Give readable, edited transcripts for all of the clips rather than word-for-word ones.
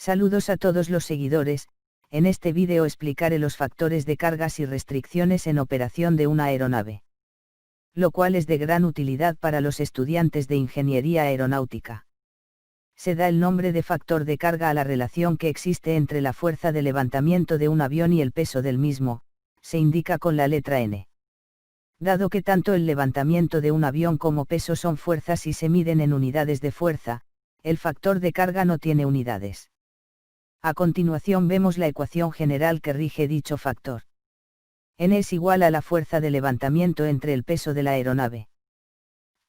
Saludos a todos los seguidores. En este vídeo explicaré los factores de cargas y restricciones en operación de una aeronave, lo cual es de gran utilidad para los estudiantes de ingeniería aeronáutica. Se da el nombre de factor de carga a la relación que existe entre la fuerza de levantamiento de un avión y el peso del mismo, se indica con la letra N. Dado que tanto el levantamiento de un avión como peso son fuerzas y se miden en unidades de fuerza, el factor de carga no tiene unidades. A continuación vemos la ecuación general que rige dicho factor. N es igual a la fuerza de levantamiento entre el peso de la aeronave.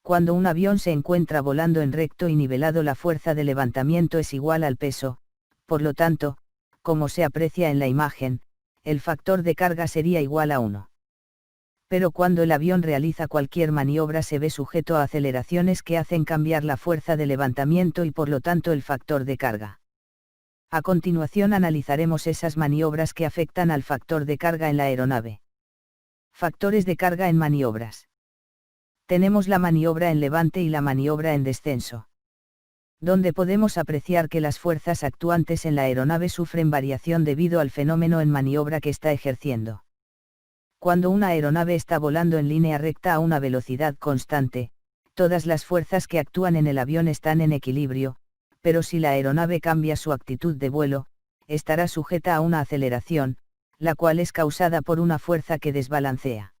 Cuando un avión se encuentra volando en recto y nivelado, la fuerza de levantamiento es igual al peso, por lo tanto, como se aprecia en la imagen, el factor de carga sería igual a 1. Pero cuando el avión realiza cualquier maniobra se ve sujeto a aceleraciones que hacen cambiar la fuerza de levantamiento y por lo tanto el factor de carga. A continuación analizaremos esas maniobras que afectan al factor de carga en la aeronave. Factores de carga en maniobras. Tenemos la maniobra en levante y la maniobra en descenso, donde podemos apreciar que las fuerzas actuantes en la aeronave sufren variación debido al fenómeno en maniobra que está ejerciendo. Cuando una aeronave está volando en línea recta a una velocidad constante, todas las fuerzas que actúan en el avión están en equilibrio, pero si la aeronave cambia su actitud de vuelo, estará sujeta a una aceleración, la cual es causada por una fuerza que desbalancea.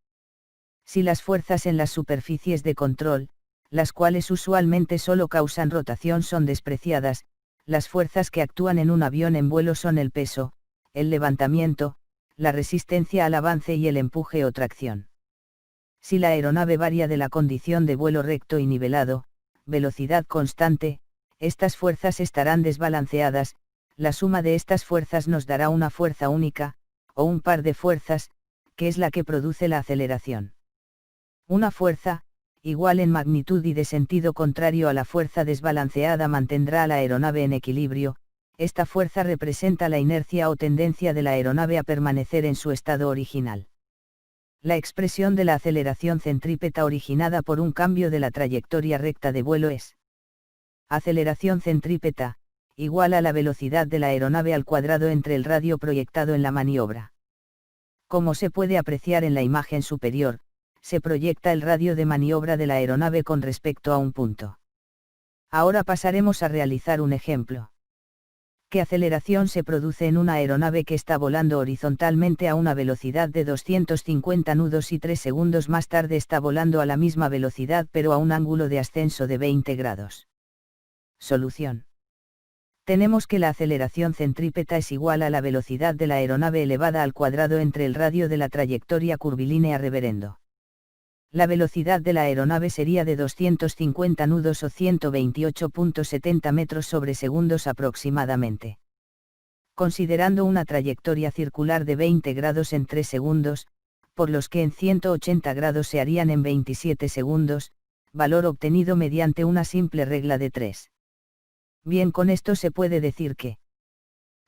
Si las fuerzas en las superficies de control, las cuales usualmente solo causan rotación, son despreciadas, las fuerzas que actúan en un avión en vuelo son el peso, el levantamiento, la resistencia al avance y el empuje o tracción. Si la aeronave varía de la condición de vuelo recto y nivelado, velocidad constante, estas fuerzas estarán desbalanceadas, la suma de estas fuerzas nos dará una fuerza única, o un par de fuerzas, que es la que produce la aceleración. Una fuerza, igual en magnitud y de sentido contrario a la fuerza desbalanceada, mantendrá a la aeronave en equilibrio. Esta fuerza representa la inercia o tendencia de la aeronave a permanecer en su estado original. La expresión de la aceleración centrípeta originada por un cambio de la trayectoria recta de vuelo es aceleración centrípeta, igual a la velocidad de la aeronave al cuadrado entre el radio proyectado en la maniobra. Como se puede apreciar en la imagen superior, se proyecta el radio de maniobra de la aeronave con respecto a un punto. Ahora pasaremos a realizar un ejemplo. ¿Qué aceleración se produce en una aeronave que está volando horizontalmente a una velocidad de 250 nudos y 3 segundos más tarde está volando a la misma velocidad pero a un ángulo de ascenso de 20 grados? Solución. Tenemos que la aceleración centrípeta es igual a la velocidad de la aeronave elevada al cuadrado entre el radio de la trayectoria curvilínea reverendo. La velocidad de la aeronave sería de 250 nudos o 128.70 metros sobre segundos aproximadamente. Considerando una trayectoria circular de 20 grados en 3 segundos, por los que en 180 grados se harían en 27 segundos, valor obtenido mediante una simple regla de 3. Bien, con esto se puede decir que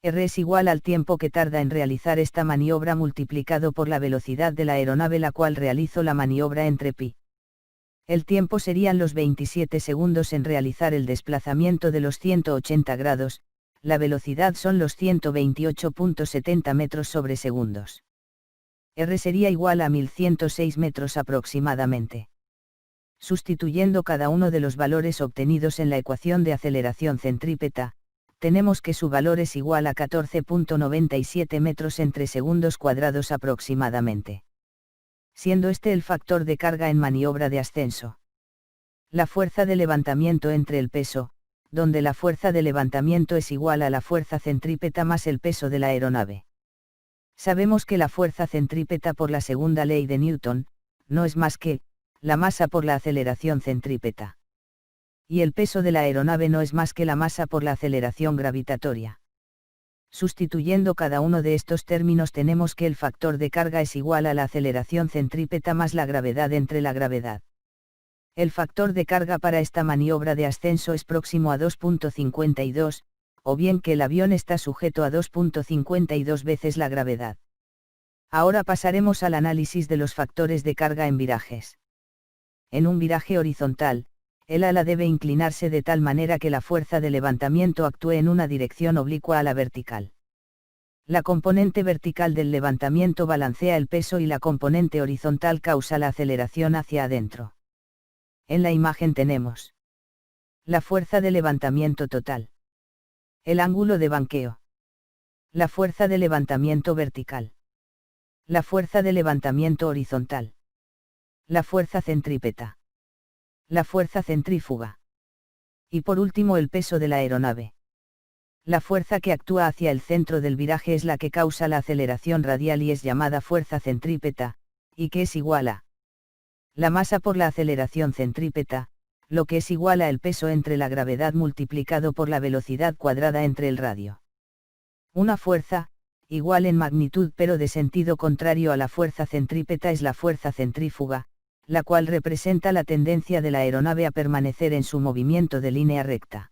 R es igual al tiempo que tarda en realizar esta maniobra multiplicado por la velocidad de la aeronave la cual realizó la maniobra entre pi. El tiempo serían los 27 segundos en realizar el desplazamiento de los 180 grados, la velocidad son los 128.70 metros sobre segundos. R sería igual a 1106 metros aproximadamente. Sustituyendo cada uno de los valores obtenidos en la ecuación de aceleración centrípeta, tenemos que su valor es igual a 14.97 metros entre segundos cuadrados aproximadamente. Siendo este el factor de carga en maniobra de ascenso. La fuerza de levantamiento entre el peso, donde la fuerza de levantamiento es igual a la fuerza centrípeta más el peso de la aeronave. Sabemos que la fuerza centrípeta por la segunda ley de Newton, no es más que la masa por la aceleración centrípeta. Y el peso de la aeronave no es más que la masa por la aceleración gravitatoria. Sustituyendo cada uno de estos términos tenemos que el factor de carga es igual a la aceleración centrípeta más la gravedad entre la gravedad. El factor de carga para esta maniobra de ascenso es próximo a 2.52, o bien que el avión está sujeto a 2.52 veces la gravedad. Ahora pasaremos al análisis de los factores de carga en virajes. En un viraje horizontal, el ala debe inclinarse de tal manera que la fuerza de levantamiento actúe en una dirección oblicua a la vertical. La componente vertical del levantamiento balancea el peso y la componente horizontal causa la aceleración hacia adentro. En la imagen tenemos la fuerza de levantamiento total, el ángulo de banqueo, la fuerza de levantamiento vertical, la fuerza de levantamiento horizontal, la fuerza centrípeta, la fuerza centrífuga. Y por último el peso de la aeronave. La fuerza que actúa hacia el centro del viraje es la que causa la aceleración radial y es llamada fuerza centrípeta, y que es igual a la masa por la aceleración centrípeta, lo que es igual a el peso entre la gravedad multiplicado por la velocidad cuadrada entre el radio. Una fuerza, igual en magnitud pero de sentido contrario a la fuerza centrípeta es la fuerza centrífuga, la cual representa la tendencia de la aeronave a permanecer en su movimiento de línea recta.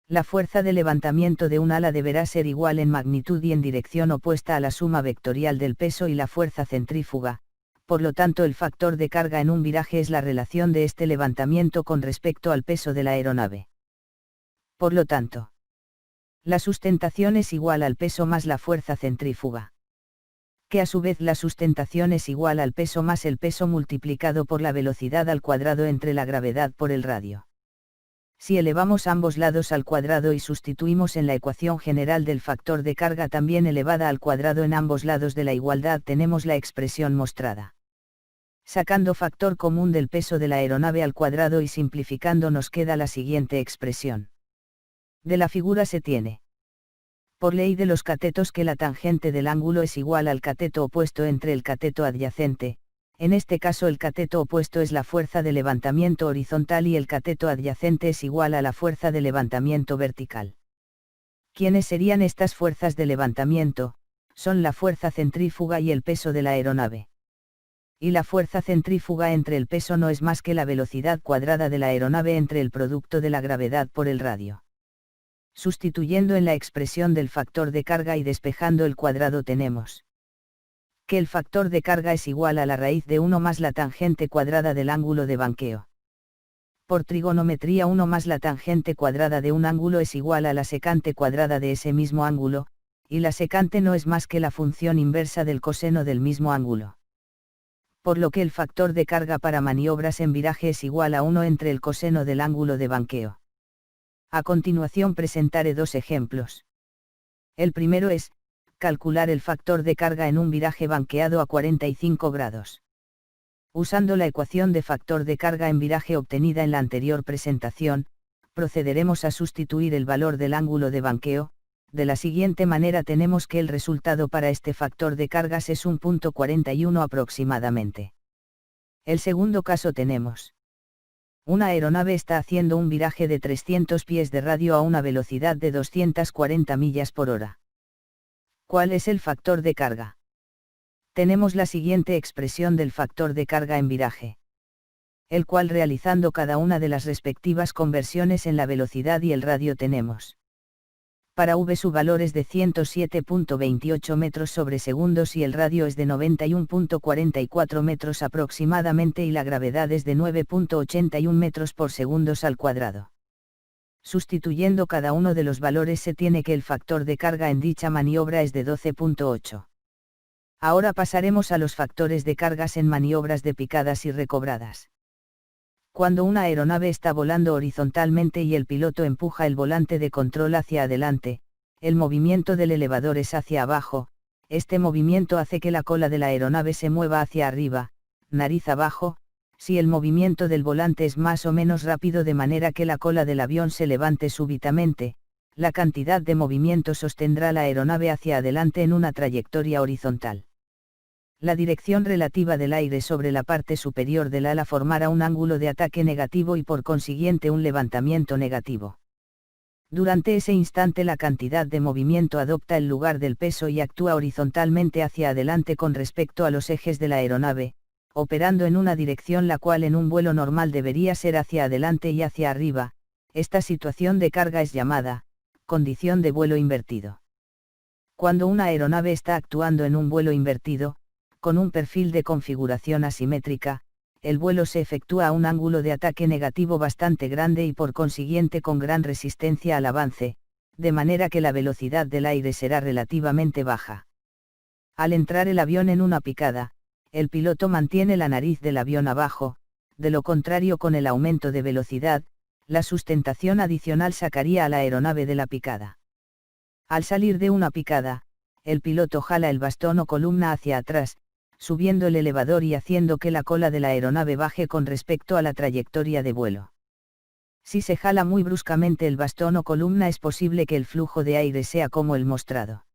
La fuerza de levantamiento de un ala deberá ser igual en magnitud y en dirección opuesta a la suma vectorial del peso y la fuerza centrífuga, por lo tanto el factor de carga en un viraje es la relación de este levantamiento con respecto al peso de la aeronave. Por lo tanto, la sustentación es igual al peso más la fuerza centrífuga, que a su vez la sustentación es igual al peso más el peso multiplicado por la velocidad al cuadrado entre la gravedad por el radio. Si elevamos ambos lados al cuadrado y sustituimos en la ecuación general del factor de carga también elevada al cuadrado en ambos lados de la igualdad tenemos la expresión mostrada. Sacando factor común del peso de la aeronave al cuadrado y simplificando nos queda la siguiente expresión. De la figura se tiene por ley de los catetos que la tangente del ángulo es igual al cateto opuesto entre el cateto adyacente, en este caso el cateto opuesto es la fuerza de levantamiento horizontal y el cateto adyacente es igual a la fuerza de levantamiento vertical. ¿Quiénes serían estas fuerzas de levantamiento? Son la fuerza centrífuga y el peso de la aeronave. Y la fuerza centrífuga entre el peso no es más que la velocidad cuadrada de la aeronave entre el producto de la gravedad por el radio. Sustituyendo en la expresión del factor de carga y despejando el cuadrado tenemos que el factor de carga es igual a la raíz de 1 más la tangente cuadrada del ángulo de banqueo. Por trigonometría 1 más la tangente cuadrada de un ángulo es igual a la secante cuadrada de ese mismo ángulo, y la secante no es más que la función inversa del coseno del mismo ángulo. Por lo que el factor de carga para maniobras en viraje es igual a 1 entre el coseno del ángulo de banqueo. A continuación presentaré dos ejemplos. El primero es, calcular el factor de carga en un viraje banqueado a 45 grados. Usando la ecuación de factor de carga en viraje obtenida en la anterior presentación, procederemos a sustituir el valor del ángulo de banqueo. De la siguiente manera tenemos que el resultado para este factor de cargas es 1.41 aproximadamente. El segundo caso tenemos. Una aeronave está haciendo un viraje de 300 pies de radio a una velocidad de 240 millas por hora. ¿Cuál es el factor de carga? Tenemos la siguiente expresión del factor de carga en viraje, el cual realizando cada una de las respectivas conversiones en la velocidad y el radio tenemos. Para V su valor es de 107.28 metros sobre segundos y el radio es de 91.44 metros aproximadamente y la gravedad es de 9.81 metros por segundos al cuadrado. Sustituyendo cada uno de los valores se tiene que el factor de carga en dicha maniobra es de 12.8. Ahora pasaremos a los factores de cargas en maniobras de picadas y recobradas. Cuando una aeronave está volando horizontalmente y el piloto empuja el volante de control hacia adelante, el movimiento del elevador es hacia abajo, este movimiento hace que la cola de la aeronave se mueva hacia arriba, nariz abajo, si el movimiento del volante es más o menos rápido de manera que la cola del avión se levante súbitamente, la cantidad de movimiento sostendrá la aeronave hacia adelante en una trayectoria horizontal. La dirección relativa del aire sobre la parte superior del ala formará un ángulo de ataque negativo y por consiguiente un levantamiento negativo. Durante ese instante la cantidad de movimiento adopta el lugar del peso y actúa horizontalmente hacia adelante con respecto a los ejes de la aeronave, operando en una dirección la cual en un vuelo normal debería ser hacia adelante y hacia arriba. Esta situación de carga es llamada condición de vuelo invertido. Cuando una aeronave está actuando en un vuelo invertido, con un perfil de configuración asimétrica, el vuelo se efectúa a un ángulo de ataque negativo bastante grande y por consiguiente con gran resistencia al avance, de manera que la velocidad del aire será relativamente baja. Al entrar el avión en una picada, el piloto mantiene la nariz del avión abajo, de lo contrario con el aumento de velocidad, la sustentación adicional sacaría a la aeronave de la picada. Al salir de una picada, el piloto jala el bastón o columna hacia atrás, subiendo el elevador y haciendo que la cola de la aeronave baje con respecto a la trayectoria de vuelo. Si se jala muy bruscamente el bastón o columna es posible que el flujo de aire sea como el mostrado.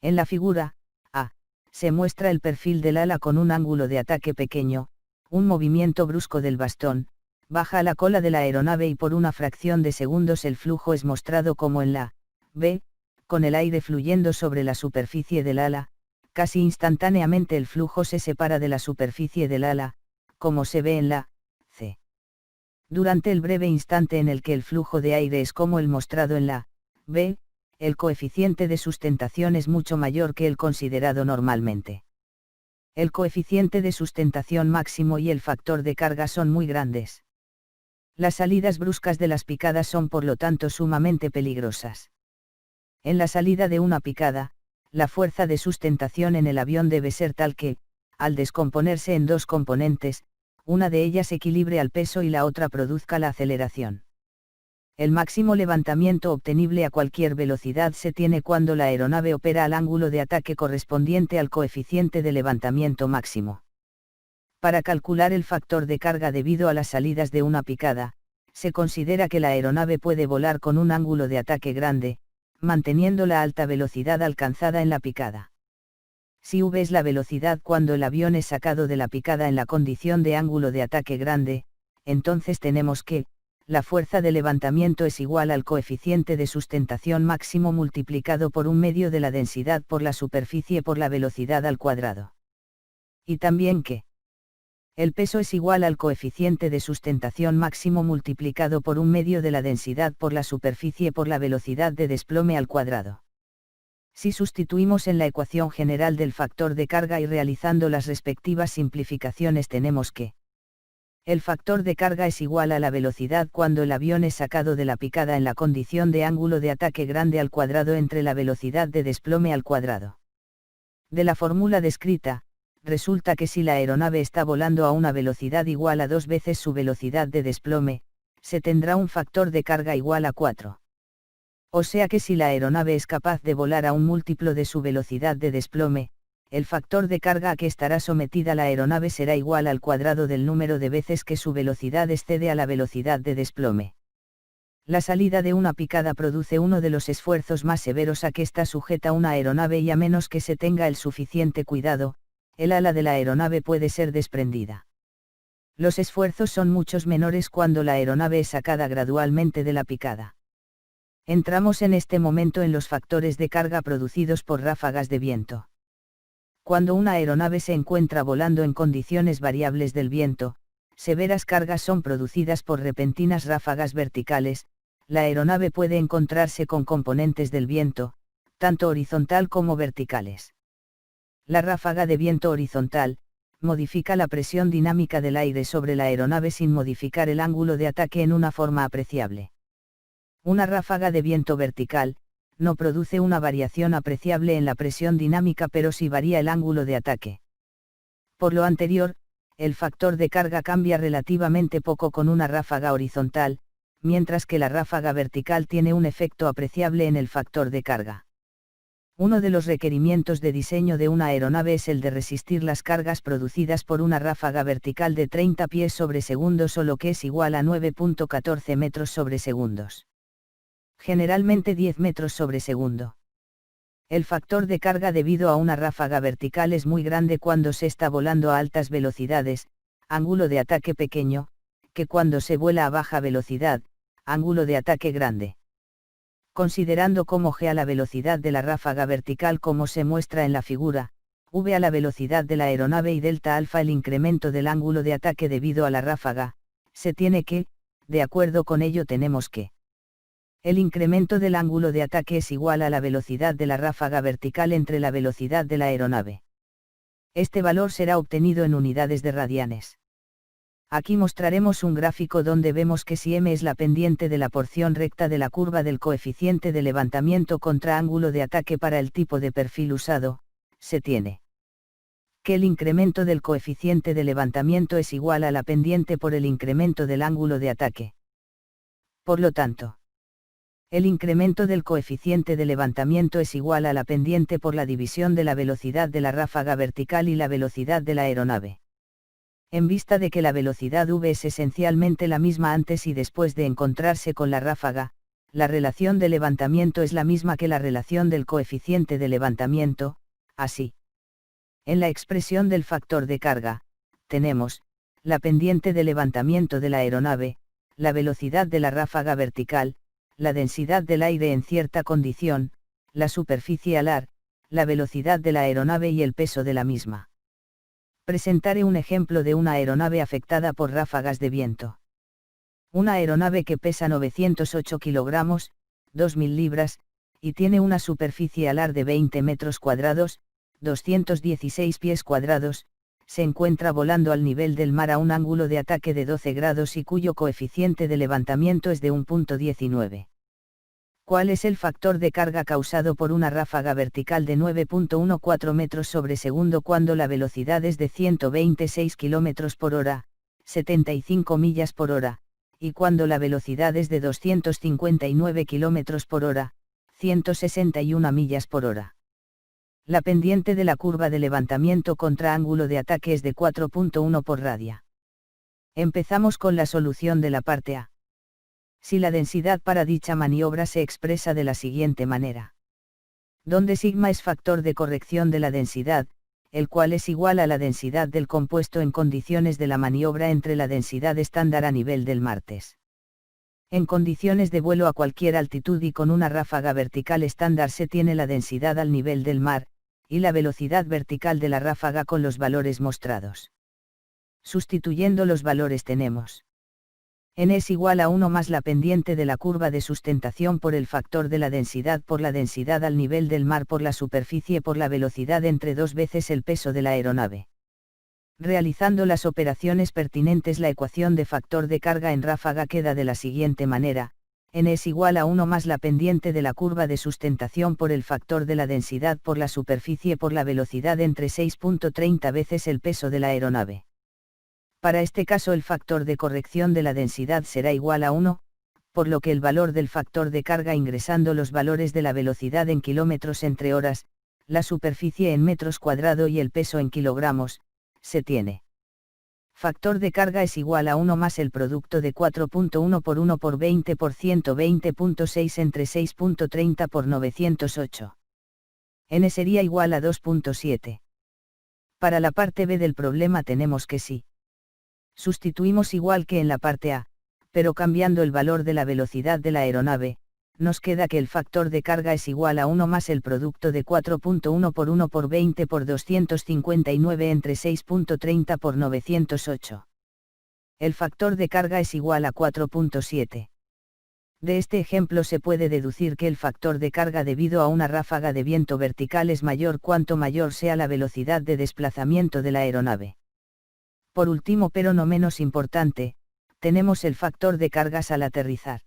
En la figura A, se muestra el perfil del ala con un ángulo de ataque pequeño, un movimiento brusco del bastón, baja a la cola de la aeronave y por una fracción de segundos el flujo es mostrado como en la B, con el aire fluyendo sobre la superficie del ala, casi instantáneamente el flujo se separa de la superficie del ala, como se ve en la C. Durante el breve instante en el que el flujo de aire es como el mostrado en la B, el coeficiente de sustentación es mucho mayor que el considerado normalmente. El coeficiente de sustentación máximo y el factor de carga son muy grandes. Las salidas bruscas de las picadas son por lo tanto sumamente peligrosas. En la salida de una picada, la fuerza de sustentación en el avión debe ser tal que, al descomponerse en dos componentes, una de ellas equilibre al peso y la otra produzca la aceleración. El máximo levantamiento obtenible a cualquier velocidad se tiene cuando la aeronave opera al ángulo de ataque correspondiente al coeficiente de levantamiento máximo. Para calcular el factor de carga debido a las salidas de una picada, se considera que la aeronave puede volar con un ángulo de ataque grande, manteniendo la alta velocidad alcanzada en la picada. Si V es la velocidad cuando el avión es sacado de la picada en la condición de ángulo de ataque grande, entonces tenemos que, la fuerza de levantamiento es igual al coeficiente de sustentación máximo multiplicado por un medio de la densidad por la superficie por la velocidad al cuadrado. Y también que el peso es igual al coeficiente de sustentación máximo multiplicado por un medio de la densidad por la superficie por la velocidad de desplome al cuadrado. Si sustituimos en la ecuación general del factor de carga y realizando las respectivas simplificaciones tenemos que el factor de carga es igual a la velocidad cuando el avión es sacado de la picada en la condición de ángulo de ataque grande al cuadrado entre la velocidad de desplome al cuadrado. De la fórmula descrita, resulta que si la aeronave está volando a una velocidad igual a 2 veces su velocidad de desplome, se tendrá un factor de carga igual a 4. O sea que si la aeronave es capaz de volar a un múltiplo de su velocidad de desplome, el factor de carga a que estará sometida la aeronave será igual al cuadrado del número de veces que su velocidad excede a la velocidad de desplome. La salida de una picada produce uno de los esfuerzos más severos a que está sujeta una aeronave y a menos que se tenga el suficiente cuidado, el ala de la aeronave puede ser desprendida. Los esfuerzos son muchos menores cuando la aeronave es sacada gradualmente de la picada. Entramos en este momento en los factores de carga producidos por ráfagas de viento. Cuando una aeronave se encuentra volando en condiciones variables del viento, severas cargas son producidas por repentinas ráfagas verticales. La aeronave puede encontrarse con componentes del viento, tanto horizontal como verticales. La ráfaga de viento horizontal modifica la presión dinámica del aire sobre la aeronave sin modificar el ángulo de ataque en una forma apreciable. Una ráfaga de viento vertical no produce una variación apreciable en la presión dinámica pero sí varía el ángulo de ataque. Por lo anterior, el factor de carga cambia relativamente poco con una ráfaga horizontal, mientras que la ráfaga vertical tiene un efecto apreciable en el factor de carga. Uno de los requerimientos de diseño de una aeronave es el de resistir las cargas producidas por una ráfaga vertical de 30 pies sobre segundos o lo que es igual a 9.14 metros sobre segundos. Generalmente 10 metros sobre segundo. El factor de carga debido a una ráfaga vertical es muy grande cuando se está volando a altas velocidades, ángulo de ataque pequeño, que cuando se vuela a baja velocidad, ángulo de ataque grande. Considerando como g a la velocidad de la ráfaga vertical como se muestra en la figura, v a la velocidad de la aeronave y delta alfa el incremento del ángulo de ataque debido a la ráfaga, se tiene que, de acuerdo con ello tenemos que el incremento del ángulo de ataque es igual a la velocidad de la ráfaga vertical entre la velocidad de la aeronave. Este valor será obtenido en unidades de radianes. Aquí mostraremos un gráfico donde vemos que si m es la pendiente de la porción recta de la curva del coeficiente de levantamiento contra ángulo de ataque para el tipo de perfil usado, se tiene que el incremento del coeficiente de levantamiento es igual a la pendiente por el incremento del ángulo de ataque. Por lo tanto, el incremento del coeficiente de levantamiento es igual a la pendiente por la división de la velocidad de la ráfaga vertical y la velocidad de la aeronave. En vista de que la velocidad v es esencialmente la misma antes y después de encontrarse con la ráfaga, la relación de levantamiento es la misma que la relación del coeficiente de levantamiento, así. En la expresión del factor de carga, tenemos, la pendiente de levantamiento de la aeronave, la velocidad de la ráfaga vertical, la densidad del aire en cierta condición, la superficie alar, la velocidad de la aeronave y el peso de la misma. Presentaré un ejemplo de una aeronave afectada por ráfagas de viento. Una aeronave que pesa 908 kilogramos, 2.000 libras, y tiene una superficie alar de 20 metros cuadrados, 216 pies cuadrados, se encuentra volando al nivel del mar a un ángulo de ataque de 12 grados y cuyo coeficiente de levantamiento es de 1.19. ¿Cuál es el factor de carga causado por una ráfaga vertical de 9.14 metros sobre segundo cuando la velocidad es de 126 km por hora, 75 millas por hora, y cuando la velocidad es de 259 km por hora, 161 millas por hora? La pendiente de la curva de levantamiento contra ángulo de ataque es de 4.1 por radia. Empezamos con la solución de la parte A. Si la densidad para dicha maniobra se expresa de la siguiente manera. Donde sigma es factor de corrección de la densidad, el cual es igual a la densidad del compuesto en condiciones de la maniobra entre la densidad estándar a nivel del martes. En condiciones de vuelo a cualquier altitud y con una ráfaga vertical estándar se tiene la densidad al nivel del mar, y la velocidad vertical de la ráfaga con los valores mostrados. Sustituyendo los valores tenemos n es igual a 1 más la pendiente de la curva de sustentación por el factor de la densidad por la densidad al nivel del mar por la superficie por la velocidad entre 2 veces el peso de la aeronave. Realizando las operaciones pertinentes, la ecuación de factor de carga en ráfaga queda de la siguiente manera: n es igual a 1 más la pendiente de la curva de sustentación por el factor de la densidad por la superficie por la velocidad entre 6.30 veces el peso de la aeronave. Para este caso el factor de corrección de la densidad será igual a 1, por lo que el valor del factor de carga ingresando los valores de la velocidad en kilómetros entre horas, la superficie en metros cuadrados y el peso en kilogramos, se tiene. Factor de carga es igual a 1 más el producto de 4.1 por 1 por 20 por 120.6 entre 6.30 por 908. N sería igual a 2.7. Para la parte B del problema tenemos que si sustituimos igual que en la parte A, pero cambiando el valor de la velocidad de la aeronave, nos queda que el factor de carga es igual a 1 más el producto de 4.1 por 1 por 20 por 259 entre 6.30 por 908. El factor de carga es igual a 4.7. De este ejemplo se puede deducir que el factor de carga debido a una ráfaga de viento vertical es mayor cuanto mayor sea la velocidad de desplazamiento de la aeronave. Por último, pero no menos importante, tenemos el factor de cargas al aterrizar.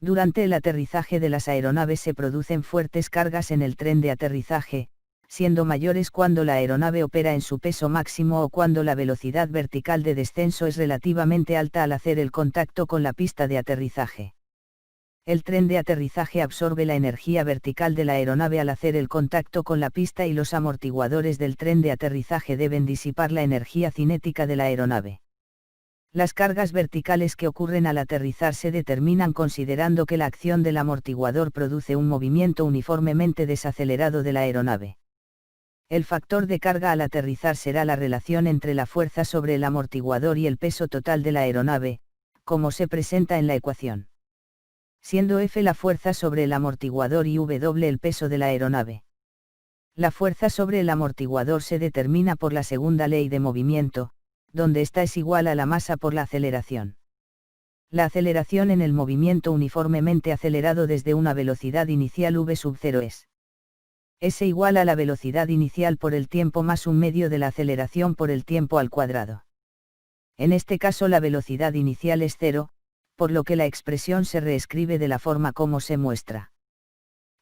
Durante el aterrizaje de las aeronaves se producen fuertes cargas en el tren de aterrizaje, siendo mayores cuando la aeronave opera en su peso máximo o cuando la velocidad vertical de descenso es relativamente alta al hacer el contacto con la pista de aterrizaje. El tren de aterrizaje absorbe la energía vertical de la aeronave al hacer el contacto con la pista y los amortiguadores del tren de aterrizaje deben disipar la energía cinética de la aeronave. Las cargas verticales que ocurren al aterrizar se determinan considerando que la acción del amortiguador produce un movimiento uniformemente desacelerado de la aeronave. El factor de carga al aterrizar será la relación entre la fuerza sobre el amortiguador y el peso total de la aeronave, como se presenta en la ecuación. Siendo F la fuerza sobre el amortiguador y W el peso de la aeronave. La fuerza sobre el amortiguador se determina por la segunda ley de movimiento, donde esta es igual a la masa por la aceleración. La aceleración en el movimiento uniformemente acelerado desde una velocidad inicial v sub 0 es S igual a la velocidad inicial por el tiempo más un medio de la aceleración por el tiempo al cuadrado. En este caso la velocidad inicial es cero, por lo que la expresión se reescribe de la forma como se muestra.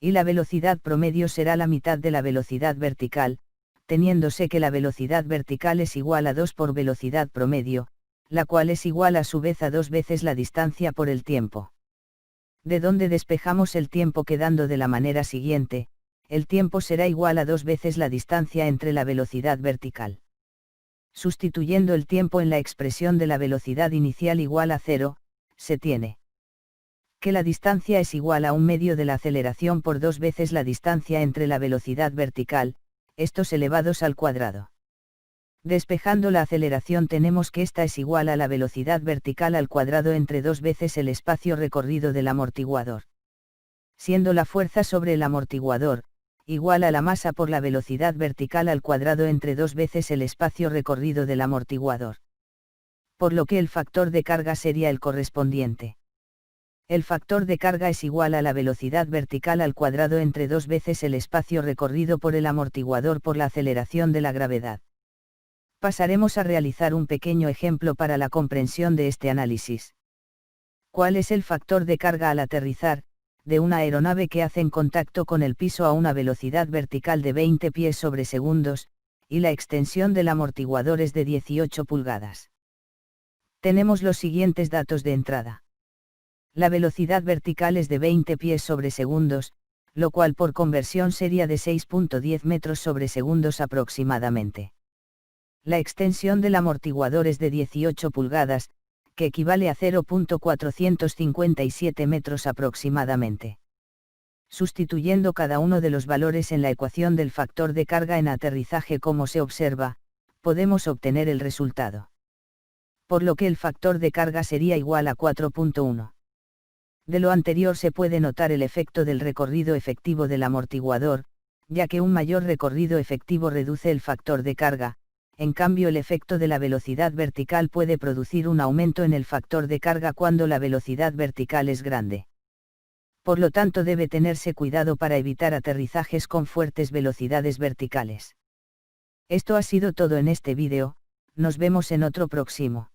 Y la velocidad promedio será la mitad de la velocidad vertical, teniéndose que la velocidad vertical es igual a 2 por velocidad promedio, la cual es igual a su vez a 2 veces la distancia por el tiempo. De donde despejamos el tiempo quedando de la manera siguiente: el tiempo será igual a 2 veces la distancia entre la velocidad vertical. Sustituyendo el tiempo en la expresión de la velocidad inicial igual a 0, se tiene que la distancia es igual a un medio de la aceleración por 2 veces la distancia entre la velocidad vertical, estos elevados al cuadrado. Despejando la aceleración tenemos que esta es igual a la velocidad vertical al cuadrado entre 2 veces el espacio recorrido del amortiguador. Siendo la fuerza sobre el amortiguador igual a la masa por la velocidad vertical al cuadrado entre 2 veces el espacio recorrido del amortiguador. Por lo que el factor de carga sería el correspondiente. El factor de carga es igual a la velocidad vertical al cuadrado entre 2 veces el espacio recorrido por el amortiguador por la aceleración de la gravedad. Pasaremos a realizar un pequeño ejemplo para la comprensión de este análisis. ¿Cuál es el factor de carga al aterrizar de una aeronave que hace en contacto con el piso a una velocidad vertical de 20 pies sobre segundos, y la extensión del amortiguador es de 18 pulgadas? Tenemos los siguientes datos de entrada. La velocidad vertical es de 20 pies sobre segundos, lo cual por conversión sería de 6.10 metros sobre segundos aproximadamente. La extensión del amortiguador es de 18 pulgadas, que equivale a 0.457 metros aproximadamente. Sustituyendo cada uno de los valores en la ecuación del factor de carga en aterrizaje como se observa, podemos obtener el resultado. Por lo que el factor de carga sería igual a 4.1. De lo anterior se puede notar el efecto del recorrido efectivo del amortiguador, ya que un mayor recorrido efectivo reduce el factor de carga. En cambio el efecto de la velocidad vertical puede producir un aumento en el factor de carga cuando la velocidad vertical es grande. Por lo tanto debe tenerse cuidado para evitar aterrizajes con fuertes velocidades verticales. Esto ha sido todo en este vídeo, nos vemos en otro próximo.